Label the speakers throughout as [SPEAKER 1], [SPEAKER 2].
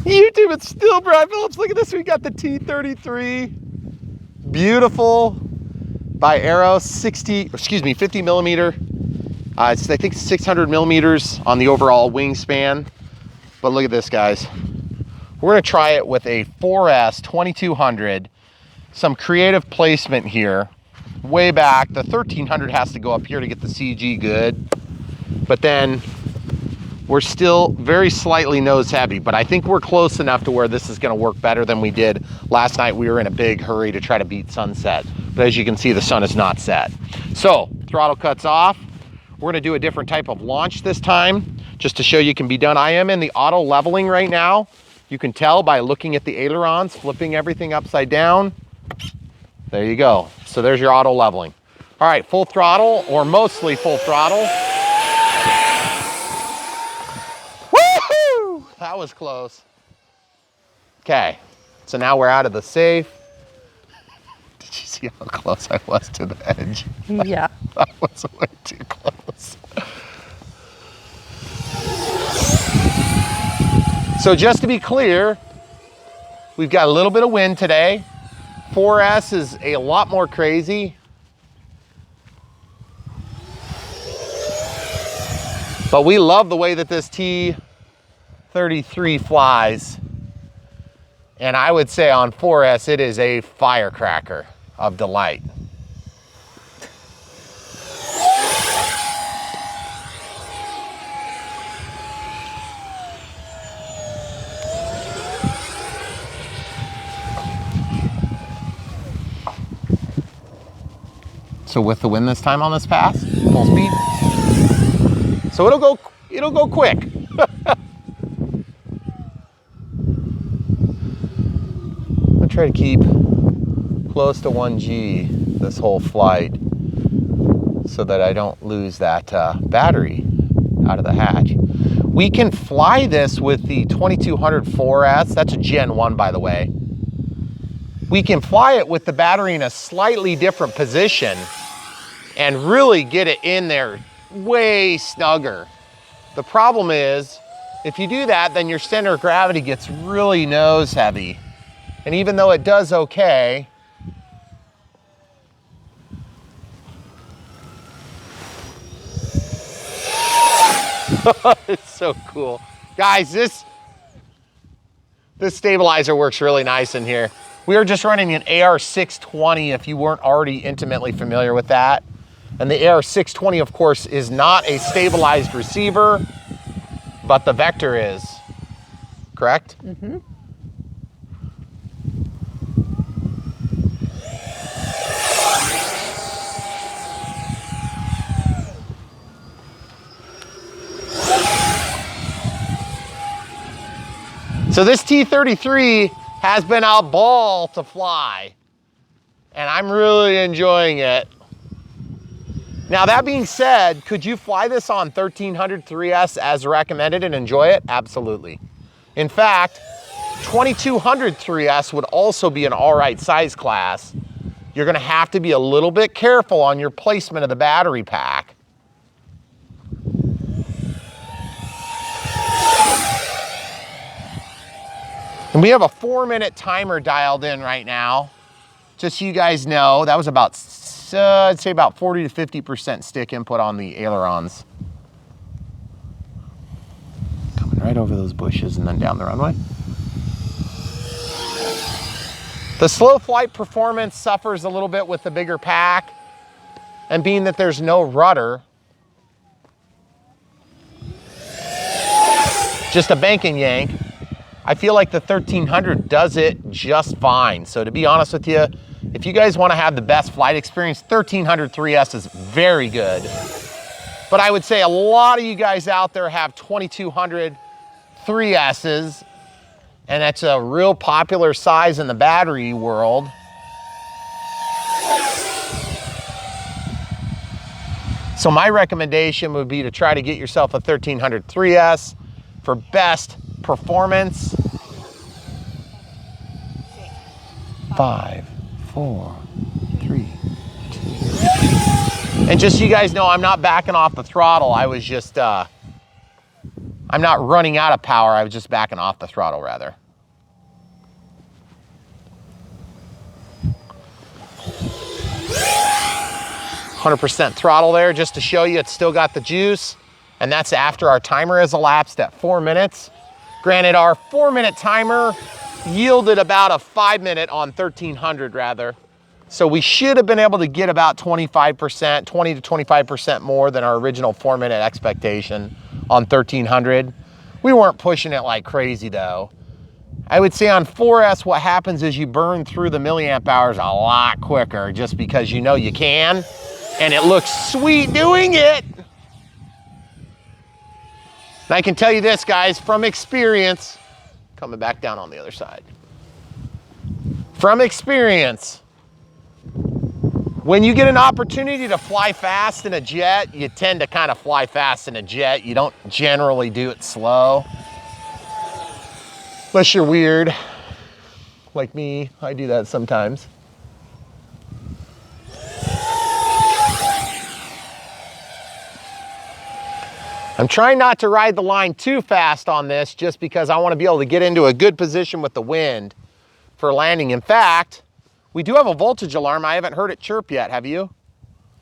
[SPEAKER 1] YouTube, it's still Brian Phillips. Look at this. We got the T-33. Beautiful by Arrow, 50 millimeter. It's, I think, 600 millimeters on the overall wingspan. But look at this, guys. We're gonna try it with a 4S 2200. Some creative placement here. Way back, the 1300 has to go up here to get the CG good. But then we're still very slightly nose heavy, but I think we're close enough to where this is gonna work better than we did last night. We were in a big hurry to try to beat sunset. But as you can see, the sun is not set. So, throttle cuts off. We're gonna do a different type of launch this time, just to show you can be done. I am in the auto leveling right now. You can tell by looking at the ailerons, flipping everything upside down. There you go. So there's your auto leveling. All right, full throttle, or mostly full throttle. Woohoo! That was close. Okay, so now we're out of the safe. Did you see how close I was to the edge?
[SPEAKER 2] Yeah.
[SPEAKER 1] That was way too close. So just to be clear, we've got a little bit of wind today. 4S is a lot more crazy. But we love the way that this T-33 flies. And I would say on 4S, it is a firecracker of delight. So with the wind this time on this pass, full speed. So it'll go quick. I'm gonna try to keep close to 1G this whole flight so that I don't lose that battery out of the hatch. We can fly this with the 2200 4S. That's a Gen 1, by the way. We can fly it with the battery in a slightly different position and really get it in there way snugger. The problem is, if you do that, then your center of gravity gets really nose heavy. And even though it does okay, it's so cool. Guys, this stabilizer works really nice in here. We are just running an AR620 if you weren't already intimately familiar with that. And the AR620, of course, is not a stabilized receiver, but the Vector is, correct? Mm-hmm. So this T-33 has been a ball to fly, and I'm really enjoying it. Now, that being said, could you fly this on 1300 3S as recommended and enjoy it? Absolutely. In fact, 2200 3S would also be an all right size class. You're gonna have to be a little bit careful on your placement of the battery pack. And we have a 4-minute timer dialed in right now. Just so you guys know, that was about, I'd say about 40 to 50% stick input on the ailerons. Coming right over those bushes and then down the runway. The slow flight performance suffers a little bit with the bigger pack, and being that there's no rudder, just a bank and yank, I feel like the 1300 does it just fine. So to be honest with you, if you guys want to have the best flight experience, 1300 3S is very good. But I would say a lot of you guys out there have 2200 3Ss, and that's a real popular size in the battery world. So my recommendation would be to try to get yourself a 1300 3S for best performance. 5, 4, 3, 2. And just so you guys know, I'm not backing off the throttle. I was just I'm not running out of power, I was just backing off the throttle rather. %, throttle there just to show you it's still got the juice. And that's after our timer has elapsed at 4 minutes. Granted, our 4-minute timer yielded about a 5-minute on 1300 rather. So we should have been able to get about 25%, 20 to 25% more than our original 4-minute expectation on 1300. We weren't pushing it like crazy though. I would say on 4S, what happens is you burn through the milliamp hours a lot quicker just because you know you can, and it looks sweet doing it. And I can tell you this, guys, from experience, coming back down on the other side. From experience, when you get an opportunity to fly fast in a jet, you tend to kind of fly fast in a jet. You don't generally do it slow. Unless you're weird, like me, I do that sometimes. I'm trying not to ride the line too fast on this just because I want to be able to get into a good position with the wind for landing. In fact, we do have a voltage alarm. I haven't heard it chirp yet, have you?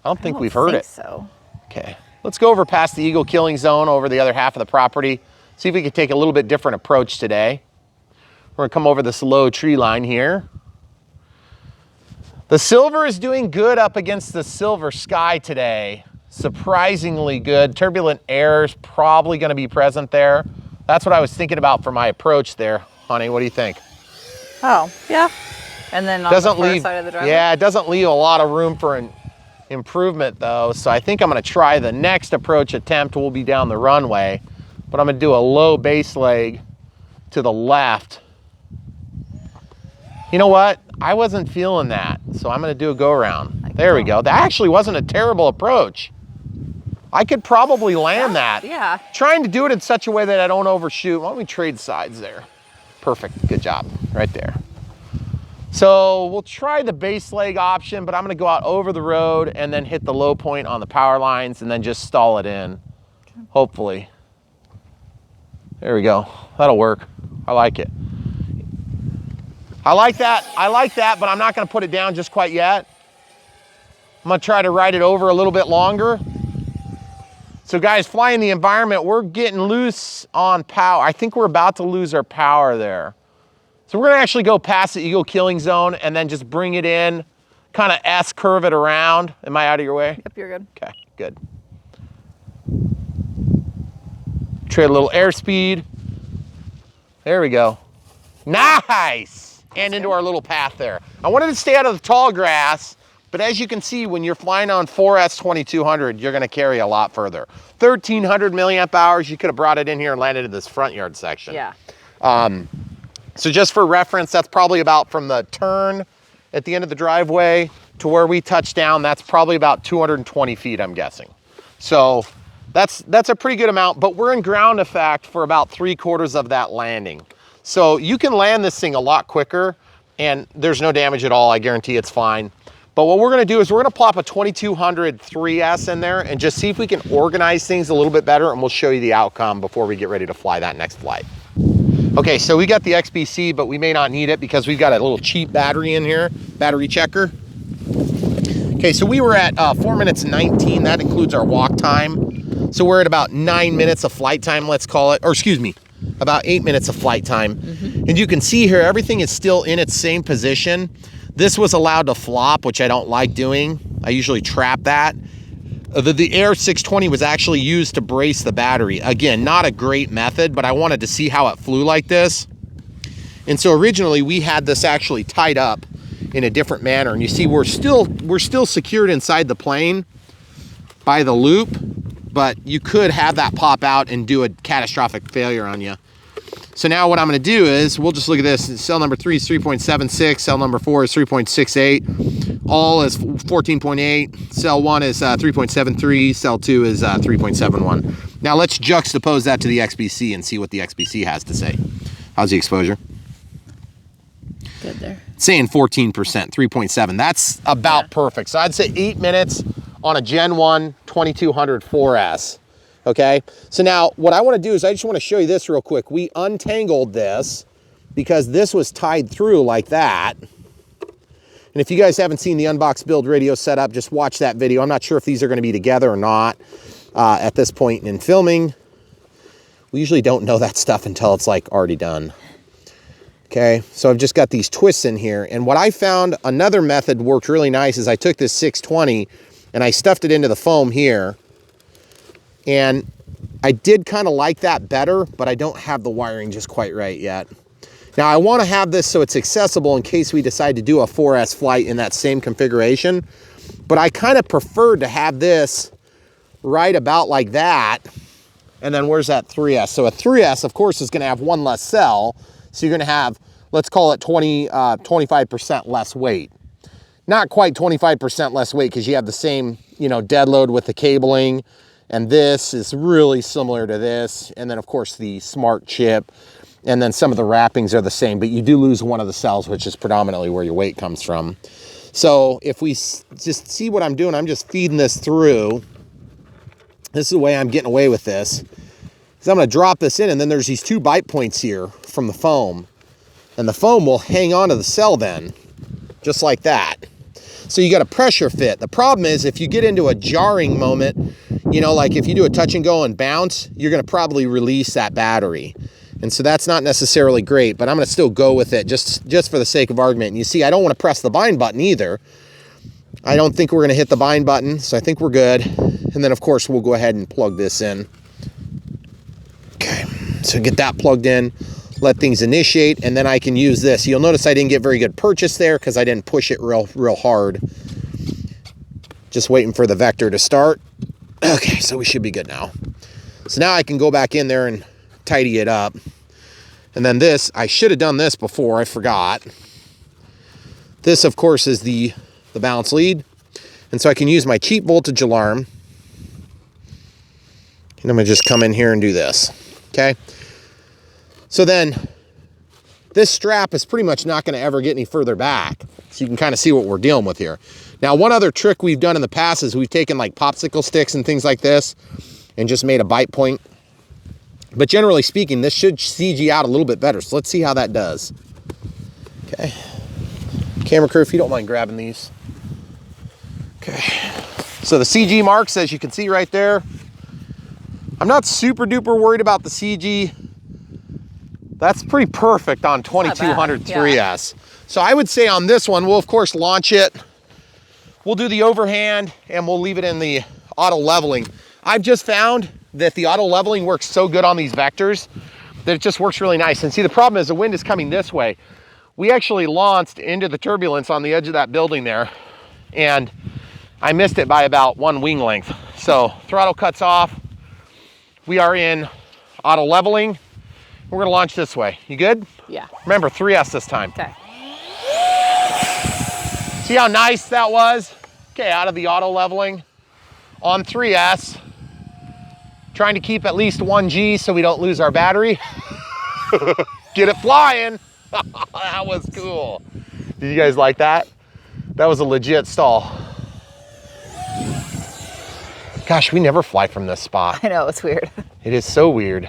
[SPEAKER 1] I don't think we've heard it.
[SPEAKER 2] So.
[SPEAKER 1] Okay, let's go over past the eagle killing zone over the other half of the property. See if we can take a little bit different approach today. We're gonna come over this low tree line here. The silver is doing good up against the silver sky today. Surprisingly good. Turbulent air is probably gonna be present there. That's what I was thinking about for my approach there. Honey, what do you think?
[SPEAKER 2] Oh, yeah. And then on the far side of the driveway?
[SPEAKER 1] Yeah, it doesn't leave a lot of room for an improvement though. So I think I'm gonna try the next approach attempt will be down the runway, but I'm gonna do a low base leg to the left. You know what? I wasn't feeling that, so I'm gonna do a go around. There we go. That actually wasn't a terrible approach. I could probably land that.
[SPEAKER 2] Yeah.
[SPEAKER 1] Trying to do it in such a way that I don't overshoot. Why don't we trade sides there? Perfect, good job, right there. So we'll try the base leg option, but I'm gonna go out over the road and then hit the low point on the power lines and then just stall it in, hopefully. There we go, that'll work. I like it. I like that, but I'm not gonna put it down just quite yet. I'm gonna try to ride it over a little bit longer. So guys, flying the environment, we're getting loose on power. I think we're about to lose our power there. So we're gonna actually go past the eagle killing zone and then just bring it in, kind of S-curve it around. Am I out of your way?
[SPEAKER 2] Yep, you're good.
[SPEAKER 1] Okay, good. Trade a little airspeed. There we go. Nice! And into our little path there. I wanted to stay out of the tall grass, but as you can see, when you're flying on 4S 2200, you're gonna carry a lot further. 1300 milliamp hours, you could have brought it in here and landed in this front yard section.
[SPEAKER 2] Yeah.
[SPEAKER 1] So just for reference, that's probably about from the turn at the end of the driveway to where we touch down, that's probably about 220 feet, I'm guessing. So that's a pretty good amount, but we're in ground effect for about 3/4 of that landing. So you can land this thing a lot quicker and there's no damage at all. I guarantee it's fine. But what we're gonna do is we're gonna plop a 2200 3S in there and just see if we can organize things a little bit better, and we'll show you the outcome before we get ready to fly that next flight. Okay, so we got the XBC, but we may not need it because we've got a little cheap battery in here, battery checker. Okay, so we were at 4 minutes 19, that includes our walk time. So we're at about 9 minutes of flight time, let's call it, or excuse me, about 8 minutes of flight time. And you can see here, everything is still in its same position. This was allowed to flop, which I don't like doing. I usually trap that. The Air 620 was actually used to brace the battery. Again, not a great method, but I wanted to see how it flew like this. And so originally we had this actually tied up in a different manner. And you see we're still secured inside the plane by the loop, but you could have that pop out and do a catastrophic failure on you. So now what I'm gonna do is, we'll just look at this. Cell number 3 is 3.76, cell number 4 is 3.68, all is 14.8, cell 1 is 3.73, cell 2 is 3.71. Now let's juxtapose that to the XBC and see what the XBC has to say. How's the exposure?
[SPEAKER 2] Good there.
[SPEAKER 1] It's saying 14%, 3.7. That's about perfect. So I'd say 8 minutes on a Gen 1 2200 4S. Okay, so now what I want to do is I just want to show you this real quick. We untangled this because this was tied through like that. And if you guys haven't seen the Unbox Build radio setup, just watch that video. I'm not sure if these are going to be together or not at this point in filming. We usually don't know that stuff until it's like already done. Okay, so I've just got these twists in here. And what I found, another method worked really nice, is I took this 620 and I stuffed it into the foam here. And I did kind of like that better, but I don't have the wiring just quite right yet. Now I want to have this so it's accessible in case we decide to do a 4S flight in that same configuration. But I kind of preferred to have this right about like that. And then where's that 3S? So a 3S, of course, is going to have one less cell. So you're going to have, let's call it 25% less weight. Not quite 25% less weight because you have the same, you know, dead load with the cabling. And this is really similar to this. And then, of course, the smart chip. And then some of the wrappings are the same, but you do lose one of the cells, which is predominantly where your weight comes from. So if we just see what I'm doing, I'm just feeding this through. This is the way I'm getting away with this. So I'm going to drop this in, and then there's these 2 bite points here from the foam. And the foam will hang onto the cell then, just like that. So you got a pressure fit. The problem is if you get into a jarring moment, you know, like if you do a touch and go and bounce, you're going to probably release that battery. And so that's not necessarily great, but I'm going to still go with it just for the sake of argument. And you see, I don't want to press the bind button either. I don't think we're going to hit the bind button, so I think we're good. And then, of course, we'll go ahead and plug this in. Okay, so get that plugged in, let things initiate, and then I can use this. You'll notice I didn't get very good purchase there because I didn't push it real hard. Just waiting for the vector to start. Okay, so we should be good now. So now I can go back in there and tidy it up. And then this, I should have done this before, I forgot. This, of course, is the balance lead. And so I can use my cheap voltage alarm. And I'm going to just come in here and do this. Okay. So then this strap is pretty much not going to ever get any further back. So you can kind of see what we're dealing with here. Now, one other trick we've done in the past is we've taken like popsicle sticks and things like this and just made a bite point. But generally speaking, this should CG out a little bit better. So let's see how that does. Okay. Camera crew, if you don't mind grabbing these. Okay. So the CG marks, as you can see right there, I'm not super duper worried about the CG. That's pretty perfect on 2200 3S. Yeah. So I would say on this one, we'll of course launch it. We'll do the overhand and we'll leave it in the auto leveling. I've just found that the auto leveling works so good on these vectors that it just works really nice. And see, the problem is the wind is coming this way. We actually launched into the turbulence on the edge of that building there, and I missed it by about 1 wing length. So throttle cuts off. We are in auto leveling. We're gonna launch this way. You good?
[SPEAKER 2] Yeah.
[SPEAKER 1] Remember, 3S this time.
[SPEAKER 2] Okay.
[SPEAKER 1] See how nice that was? Okay, out of the auto leveling on 3S. Trying to keep at least 1 G so we don't lose our battery. Get it flying. That was cool. Did you guys like that? That was a legit stall. Gosh, we never fly from this spot.
[SPEAKER 2] I know, it's weird.
[SPEAKER 1] It is so weird.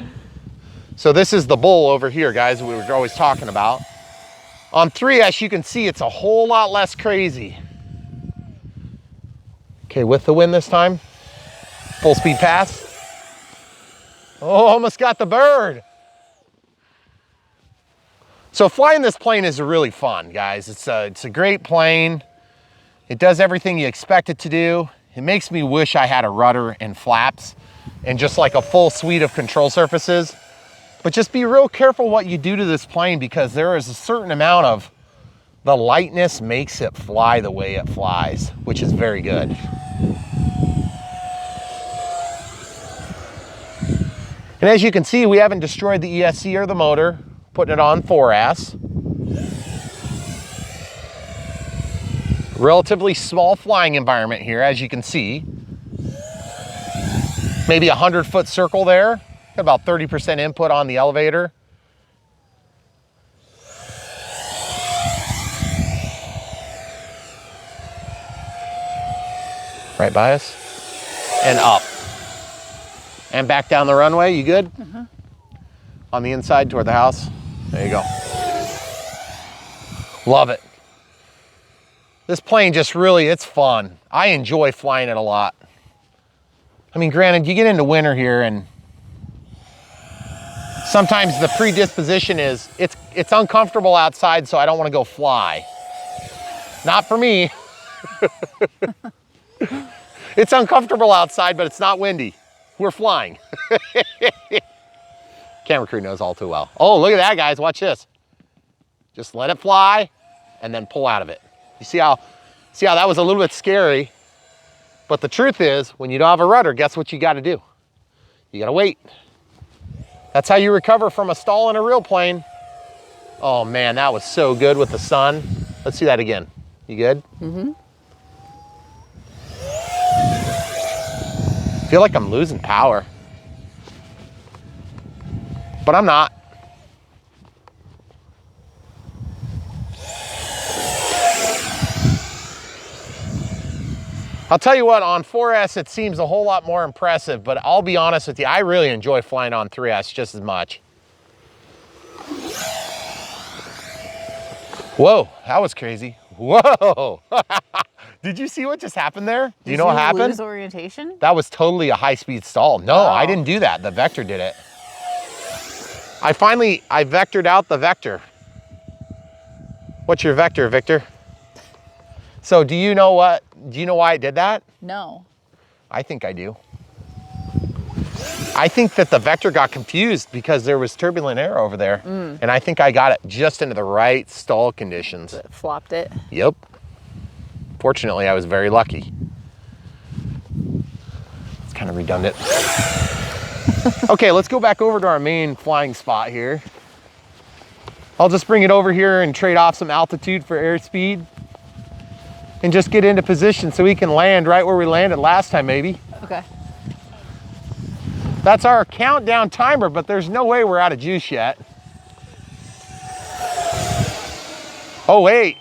[SPEAKER 1] So this is the bowl over here, guys, we were always talking about. On 3S, you can see it's a whole lot less crazy. Okay, with the wind this time. Full speed pass. Oh, almost got the bird. So flying this plane is really fun, guys. It's a great plane. It does everything you expect it to do. It makes me wish I had a rudder and flaps and just like a full suite of control surfaces. But just be real careful what you do to this plane because there is a certain amount of the lightness makes it fly the way it flies, which is very good. And as you can see, we haven't destroyed the ESC or the motor, putting it on 4S. Relatively small flying environment here, as you can see. Maybe a 100-foot circle there. Got about 30% input on the elevator. Right by us. And up. And back down the runway, you good? On the inside toward the house. There you go. Love it. This plane just really, it's fun. I enjoy flying it a lot. I mean, granted, you get into winter here and sometimes the predisposition is it's uncomfortable outside, so I don't want to go fly. Not for me. It's uncomfortable outside, but it's not windy. We're flying. Camera crew knows all too well. Oh, look at that, guys. Watch this. Just let it fly and then pull out of it. You see how that was a little bit scary? But the truth is, when you don't have a rudder, guess what you got to do? You got to wait. That's how you recover from a stall in a real plane. Oh man, that was so good with the sun. Let's see that again. You good? Mm-hmm. I feel like I'm losing power, but I'm not. I'll tell you what, on 4S it seems a whole lot more impressive, but I'll be honest with you, I really enjoy flying on 3S just as much. Whoa, that was crazy. Whoa. Did you see what just happened there? Do you know what happened?
[SPEAKER 2] Did you lose orientation?
[SPEAKER 1] That was totally a high-speed stall. No, I didn't do that. The Vector did it. I vectored out the Vector. What's your Vector, Victor? So do you know why I did that?
[SPEAKER 2] No.
[SPEAKER 1] I think I do. I think that the Vector got confused because there was turbulent air over there. And I think I got it just into the right stall conditions.
[SPEAKER 2] It flopped it?
[SPEAKER 1] Yep. Fortunately, I was very lucky. It's kind of redundant. Okay, let's go back over to our main flying spot here. I'll just bring it over here and trade off some altitude for airspeed and just get into position so we can land right where we landed last time, maybe.
[SPEAKER 2] Okay.
[SPEAKER 1] That's our countdown timer, but there's no way we're out of juice yet. Oh, wait.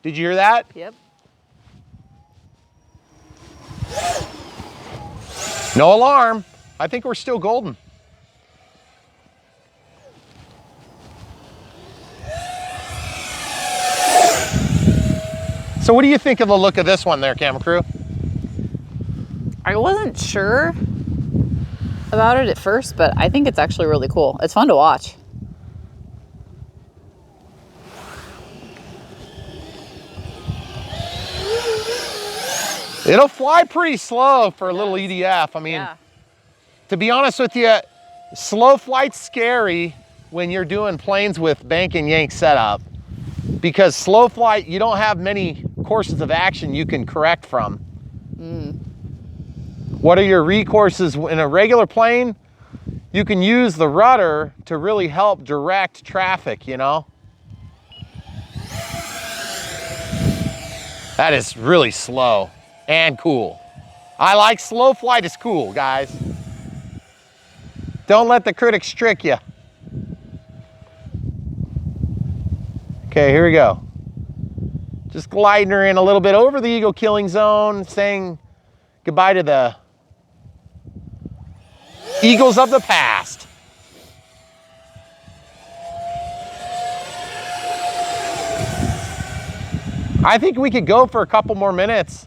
[SPEAKER 1] Did you hear that?
[SPEAKER 2] Yep.
[SPEAKER 1] No alarm. I think we're still golden. So what do you think of the look of this one there, camera crew?
[SPEAKER 2] I wasn't sure about it at first, but I think it's actually really cool. It's fun to watch.
[SPEAKER 1] It'll fly pretty slow for a little EDF. I mean, to be honest with you, slow flight's scary when you're doing planes with bank and yank setup, because slow flight, you don't have many courses of action you can correct from. What are your recourses in a regular plane? You can use the rudder to really help direct traffic, you know? That is really slow and cool. I like slow flight is cool, guys. Don't let the critics trick you. Okay, here we go. Just gliding her in a little bit over the eagle killing zone, saying goodbye to the eagles of the past. I think we could go for a couple more minutes.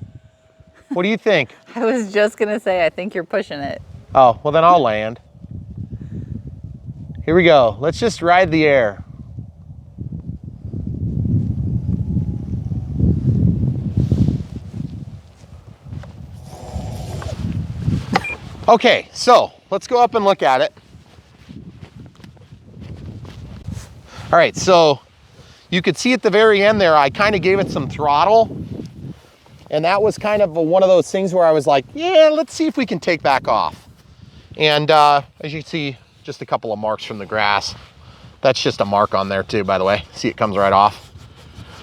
[SPEAKER 1] What do you think?
[SPEAKER 2] I was just gonna say, I think you're pushing it.
[SPEAKER 1] Oh, well then I'll land. Here we go. Let's just ride the air. Okay, so let's go up and look at it. All right, so you could see at the very end there, I kind of gave it some throttle. And that was kind of one of those things where I was like, yeah, let's see if we can take back off. And as you can see, just a couple of marks from the grass. That's just a mark on there too, by the way. See, it comes right off.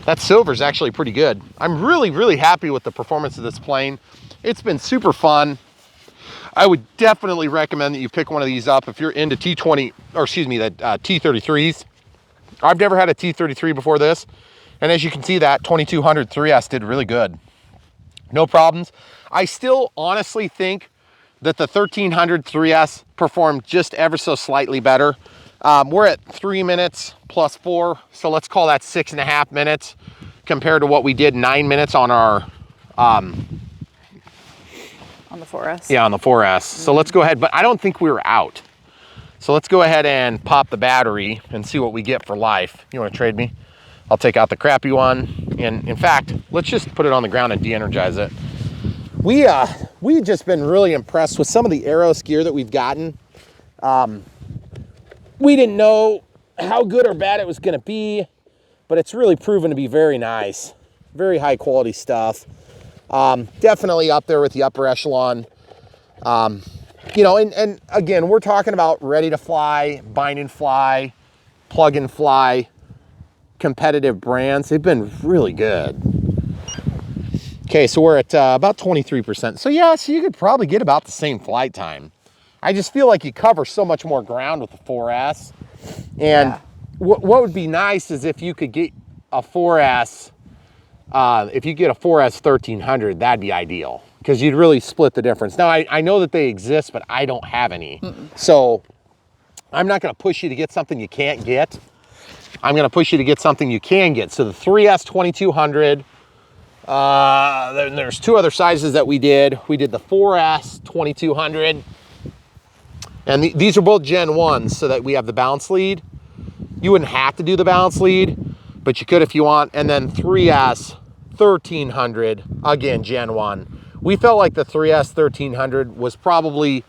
[SPEAKER 1] That silver's actually pretty good. I'm really, really happy with the performance of this plane. It's been super fun. I would definitely recommend that you pick one of these up if you're into T-33s. I've never had a T-33 before this. And as you can see, that 2200 3S did really good. No problems. I still honestly think that the 1300 3S performed just ever so slightly better. We're at 3 minutes plus 4, so let's call that 6.5 minutes compared to what we did 9 minutes on our
[SPEAKER 2] On the 4S?
[SPEAKER 1] Yeah, on the 4S. So let's go ahead, but I don't think we were out. So let's go ahead and pop the battery and see what we get for life. You want to trade me? I'll take out the crappy one. And in fact, let's just put it on the ground and de-energize it. We've just been really impressed with some of the Aeros gear that we've gotten. We didn't know how good or bad it was going to be, but it's really proven to be very nice. Very high quality stuff. Definitely up there with the upper echelon. You know, and again, we're talking about ready to fly, bind and fly, plug and fly, competitive brands. They've been really good. Okay, so we're at about 23%. So yeah, so you could probably get about the same flight time. I just feel like you cover so much more ground with the 4S. And
[SPEAKER 2] Yeah.
[SPEAKER 1] what would be nice is if you could get a 4S, if you get a 4S 1300, that'd be ideal, because you'd really split the difference. Now, I know that they exist, but I don't have any. So I'm not going to push you to get something you can't get. I'm going to push you to get something you can get. So the 3S 2200, then there's 2 other sizes that we did. We did the 4S 2200, and these are both Gen 1s, so that we have the bounce lead. You wouldn't have to do the bounce lead, but you could if you want. And then 3S 1300, again, Gen 1. We felt like the 3S 1300 was probably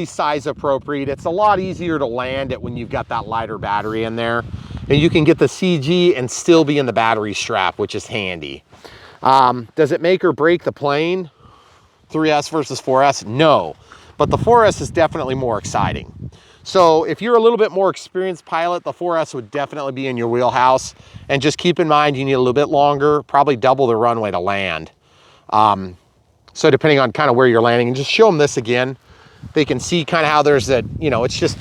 [SPEAKER 1] size appropriate. It's a lot easier to land it when you've got that lighter battery in there. And you can get the CG and still be in the battery strap, which is handy. Does it make or break the plane? 3S versus 4S? No, but the 4S is definitely more exciting. So if you're a little bit more experienced pilot, the 4S would definitely be in your wheelhouse. And just keep in mind, you need a little bit longer, probably double the runway to land. So depending on kind of where you're landing, and just show them this again, they can see kind of how there's a, you know, it's just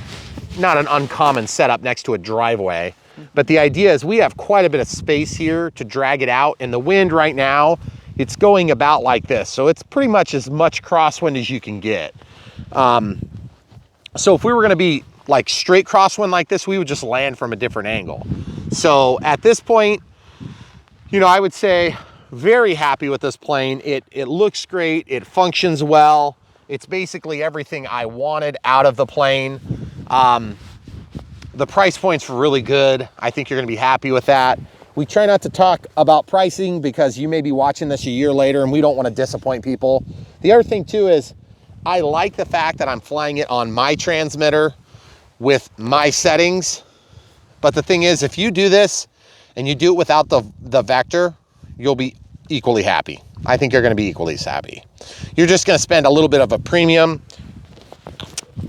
[SPEAKER 1] not an uncommon setup next to a driveway. But the idea is we have quite a bit of space here to drag it out, and the wind right now, it's going about like this. So it's pretty much as much crosswind as you can get. So if we were going to be like straight crosswind like this, we would just land from a different angle. So at this point, you know, I would say very happy with this plane. It looks great. It functions well. It's basically everything I wanted out of the plane. The price point's really good. I think you're going to be happy with that. We try not to talk about pricing because you may be watching this a year later and we don't want to disappoint people. The other thing too is I like the fact that I'm flying it on my transmitter with my settings. But the thing is, if you do this and you do it without the vector, you'll be equally happy. I think you're going to be equally as happy. You're just going to spend a little bit of a premium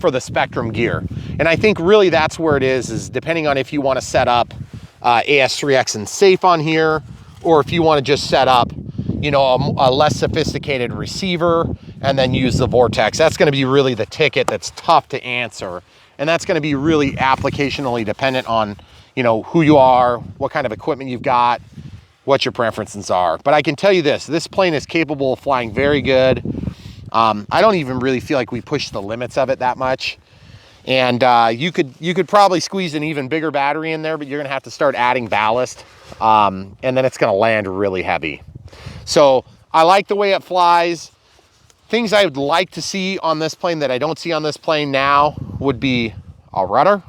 [SPEAKER 1] for the Spectrum gear. And I think really that's where it is depending on if you want to set up AS3X and safe on here, or if you want to just set up, you know, a less sophisticated receiver and then use the Vortex. That's going to be really the ticket that's tough to answer. And that's going to be really applicationally dependent on, you know, who you are, what kind of equipment you've got, what your preferences are. But I can tell you this plane is capable of flying very good. I don't even really feel like we pushed the limits of it that much. And you could probably squeeze an even bigger battery in there, but you're gonna have to start adding ballast. And then it's gonna land really heavy. So I like the way it flies. Things I would like to see on this plane that I don't see on this plane now would be a rudder.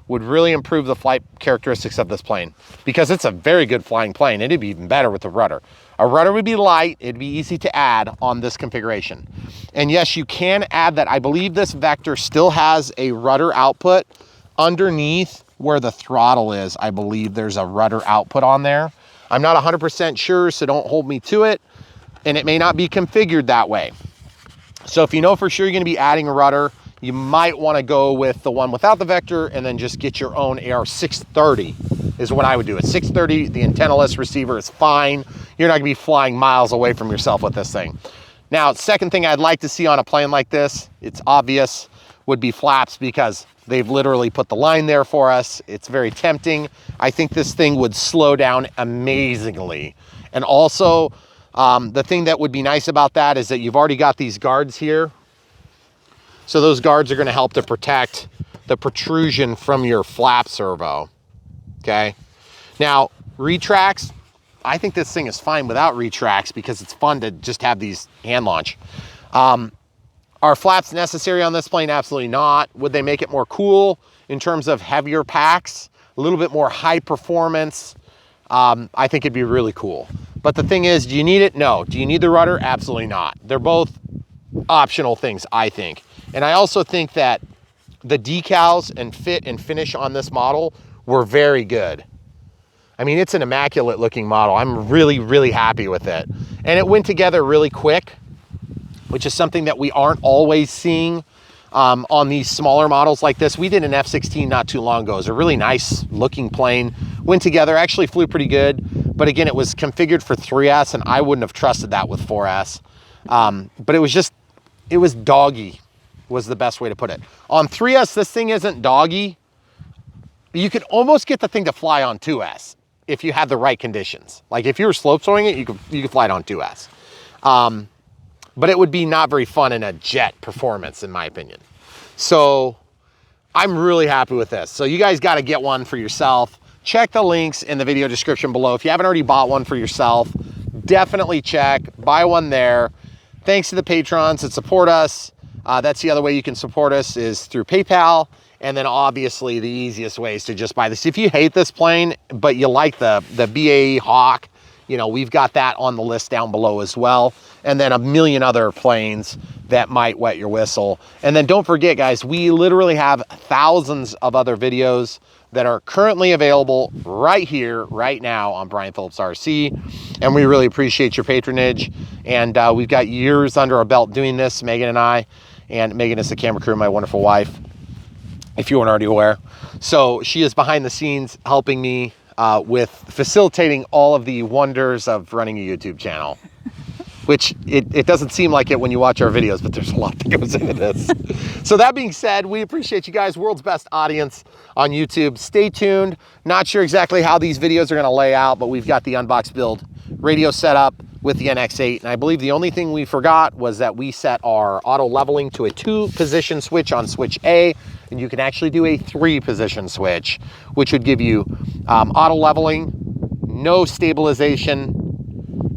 [SPEAKER 1] Would really improve the flight characteristics of this plane, because it's a very good flying plane. It'd be even better with the rudder. A rudder would be light. It'd be easy to add on this configuration. And yes, you can add that. I believe this Vector still has a rudder output underneath where the throttle is. I believe there's a rudder output on there. I'm not 100% sure, so don't hold me to it. And it may not be configured that way. So if you know for sure you're going to be adding a rudder, you might want to go with the one without the Vector and then just get your own AR630 is what I would do. At 630, the antennaless receiver is fine. You're not going to be flying miles away from yourself with this thing. Now, second thing I'd like to see on a plane like this, it's obvious, would be flaps, because they've literally put the line there for us. It's very tempting. I think this thing would slow down amazingly. And also, The thing that would be nice about that is that you've already got these guards here. So those guards are going to help to protect the protrusion from your flap servo. Okay. Now, retracts, I think this thing is fine without retracts because it's fun to just have these hand launch. Are flaps necessary on this plane? Absolutely not. Would they make it more cool in terms of heavier packs, a little bit more high performance? I think it'd be really cool. But the thing is, do you need it? No. Do you need the rudder? Absolutely not. They're both optional things, I think. And I also think that the decals and fit and finish on this model were very good. I mean, it's an immaculate looking model. I'm really, really happy with it. And it went together really quick, which is something that we aren't always seeing on these smaller models like this. We did an F-16 not too long ago. It was a really nice looking plane. Went together, actually flew pretty good. But again, it was configured for 3S and I wouldn't have trusted that with 4S. But it was doggy was the best way to put it. On 3S, this thing isn't doggy. You could almost get the thing to fly on 2S if you had the right conditions. Like if you were slope soaring it, you could fly it on 2S. But it would be not very fun in a jet performance, in my opinion. So I'm really happy with this. So you guys got to get one for yourself. Check the links in the video description below. If you haven't already bought one for yourself, definitely check, buy one there. Thanks to the patrons that support us. That's the other way you can support us is through PayPal. And then obviously the easiest way is to just buy this. If you hate this plane, but you like the BAE Hawk, you know, we've got that on the list down below as well. And then a million other planes that might wet your whistle. And then don't forget, guys, we literally have thousands of other videos that are currently available right here, right now on Brian Phillips RC. And we really appreciate your patronage. And we've got years under our belt doing this, Megan and I. And Megan is the camera crew, my wonderful wife, if you weren't already aware. So she is behind the scenes helping me with facilitating all of the wonders of running a YouTube channel. Which it doesn't seem like it when you watch our videos, but there's a lot that goes into this. So that being said, we appreciate you guys, world's best audience on YouTube. Stay tuned. Not sure exactly how these videos are gonna lay out, but we've got the unbox build radio set up with the NX8. And I believe the only thing we forgot was that we set our auto leveling to a 2-position switch on switch A, and you can actually do a 3-position switch, which would give you auto leveling, no stabilization,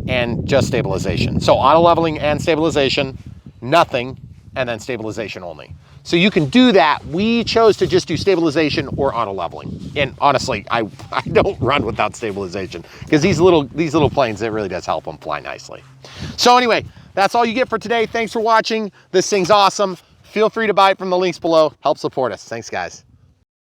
[SPEAKER 1] and just stabilization. So auto leveling and stabilization, nothing, and then stabilization only. So you can do that. We chose to just do stabilization or auto leveling. And honestly, I don't run without stabilization because these little planes, it really does help them fly nicely. So anyway, that's all you get for today. Thanks for watching. This thing's awesome. Feel free to buy it from the links below. Help support us. Thanks, guys.